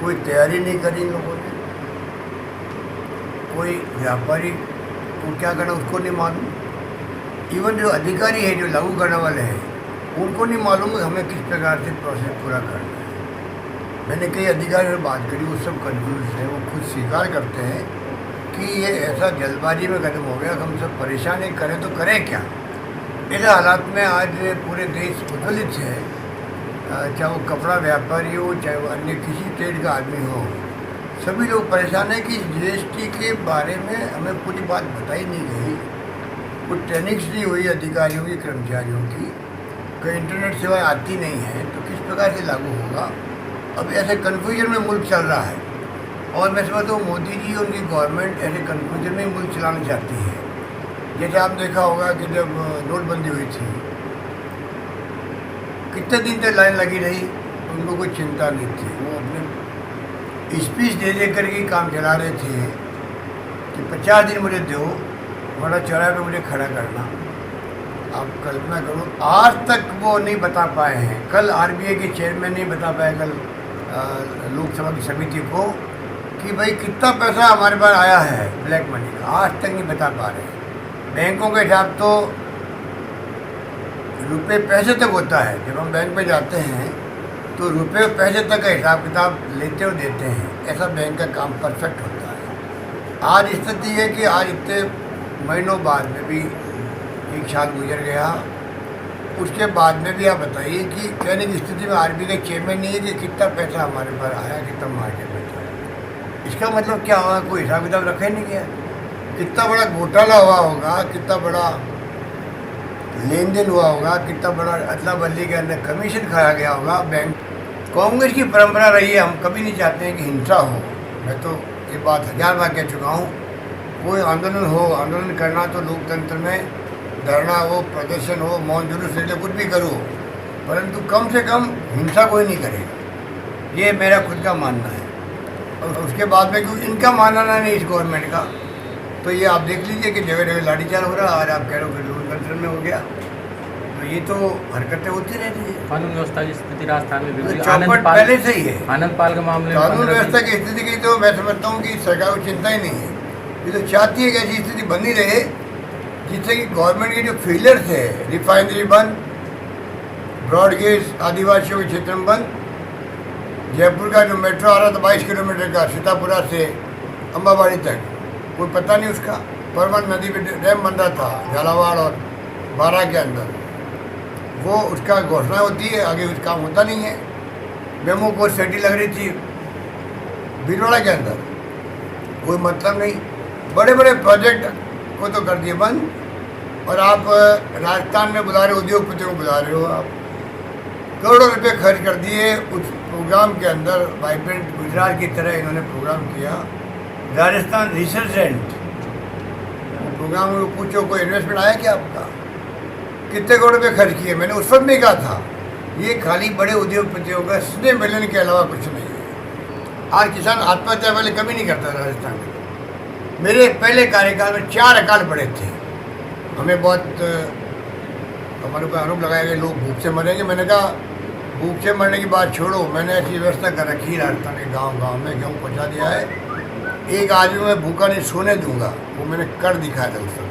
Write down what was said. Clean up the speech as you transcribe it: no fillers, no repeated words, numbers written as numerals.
कोई तैयारी नहीं करी इन लोगों ने। कोई व्यापारी को क्या करना उसको नहीं मालूम। इवन जो अधिकारी है, जो लागू करने वाले हैं, उनको नहीं मालूम कि हमें किस प्रकार से प्रोसेस पूरा करना है। मैंने कई अधिकारियों से बात करी, वो सब कन्फ्यूज हैं। वो खुद स्वीकार करते हैं कि ये ऐसा जल्दबाजी में कदम हो गया, हम सब परेशान ही करें तो करें क्या। ऐसे हालात में आज पूरे देश उद्वलित है, चाहे वो कपड़ा व्यापारी हो, चाहे वो अन्य किसी ट्रेड का आदमी हो, सभी लोग परेशान हैं कि जीएसटी के बारे में हमें पूरी बात बताई नहीं गई, कुछ ट्रेनिंग्स नहीं हुई अधिकारियों की, कर्मचारियों की, कोई इंटरनेट सेवाएं आती नहीं है, तो किस प्रकार से लागू होगा। अब ऐसे कन्फ्यूजन में मुल्क चल रहा है, और मैं समझता हूँ मोदी जी और उनकी गवर्नमेंट ऐसे कन्फ्यूजन में मुल्क चलाना चाहती है। जैसे आप देखा होगा कि जब नोटबंदी हुई थी, कितने दिन तक लाइन लगी रही, उनको कोई चिंता नहीं थी। वो अपने स्पीच दे करके काम चला रहे थे कि 50 दिन मुझे दो, बड़ा चौराहे पे मुझे खड़ा करना। आप कल्पना करो, आज तक वो नहीं बता पाए हैं। कल आरबीआई के चेयरमैन नहीं बता पाए कल लोकसभा की समिति को कि भाई कितना पैसा हमारे पास आया है ब्लैक मनी का, आज तक नहीं बता पा रहे। बैंकों का हिसाब तो रुपए पैसे तक होता है। जब हम बैंक पे जाते हैं तो रुपए पैसे तक का हिसाब किताब लेते और देते हैं, ऐसा बैंक का काम परफेक्ट होता है। आज स्थिति है कि आज इतने महीनों बाद में भी 1 साल गुजर गया, उसके बाद में भी आप बताइए कि कहने की स्थिति में आरबीआई का चेयरमैन नहीं है कि कितना पैसा हमारे पास आया, कितना मार्केट में चला। इसका मतलब क्या हुआ, कोई हिसाब किताब रखा ही नहीं गया। कितना बड़ा घोटाला हुआ होगा, कितना बड़ा लेन देन हुआ होगा, कितना बड़ा अदला बदली के अंदर कमीशन खाया गया होगा बैंक। कांग्रेस की परंपरा रही है, हम कभी नहीं चाहते हैं कि हिंसा हो। मैं तो ये बात 1000 बार कह चुका हूँ, कोई आंदोलन हो, आंदोलन करना तो लोकतंत्र में धरना हो, प्रदर्शन हो, मौन जुलूस ले, कुछ भी करो, परंतु कम से कम हिंसा कोई नहीं करेगा। ये मेरा खुद का मानना है। और उसके बाद में क्योंकि इनका मानना नहीं इस गवर्नमेंट का, तो ये आप देख लीजिए कि जगह जगह लाठीचार्ज हो रहा है। और आप कह रहे हो कि लोकतंत्र में हो गया, तो ये तो हरकतें होती रहती है। कानून व्यवस्था की स्थिति राजस्थान में बिगड़ी, चौपट पहले से ही है। आनंद पाल के मामले में कानून व्यवस्था की स्थिति की तो मैं समझता हूँ कि सरकार को चिंता ही नहीं है। ये तो चाहती है कि ऐसी स्थिति बनी रहे जिससे कि गवर्नमेंट के जो फेलियर्स है, रिफाइनरी बंद, ब्रॉडगेज आदिवासियों के क्षेत्र में बंद, जयपुर का जो मेट्रो आ रहा था 22 किलोमीटर का सीतापुरा से अम्बाबाड़ी तक, कोई पता नहीं उसका। परवन नदी पे डैम बन रहा था झालावाड़ और बारा के अंदर, वो उसका घोषणा होती है, आगे कुछ काम होता नहीं है। मेमो को सेटी लग रही थी भीलवाड़ा के अंदर, कोई मतलब नहीं। बड़े बड़े प्रोजेक्ट को तो कर दिए बंद, और आप राजस्थान में बुला रहे हो, उद्योगपतियों को बुला रहे हो, आप करोड़ों रुपए खर्च कर दिए उस प्रोग्राम के अंदर। वाइब्रेंट गुजरात की तरह इन्होंने प्रोग्राम किया, राजस्थान रिसर्च सेंट प्रोग्राम में पूछो कोई इन्वेस्टमेंट आया क्या आपका, कितने करोड़ रुपये खर्च किए। मैंने उस वक्त भी कहा था ये खाली बड़े उद्योगपतियों का स्नेह मिलन के अलावा कुछ नहीं है। आज किसान आत्महत्या वाले कभी नहीं करता राजस्थान में। मेरे पहले कार्यकाल में 4 अकाल पड़े थे, हमें बहुत हमारे ऊपर आरोप लगाया गया लोग भूख से मरेंगे। मैंने कहा भूख से मरने की बात छोड़ो, मैंने ऐसी व्यवस्था कर रखी है राजस्थान के गांव-गांव में, गेहूँ पहुँचा दिया है। एक आदमी मैं भूखा नहीं सोने दूंगा, वो मैंने कर दिखाया था उस समय।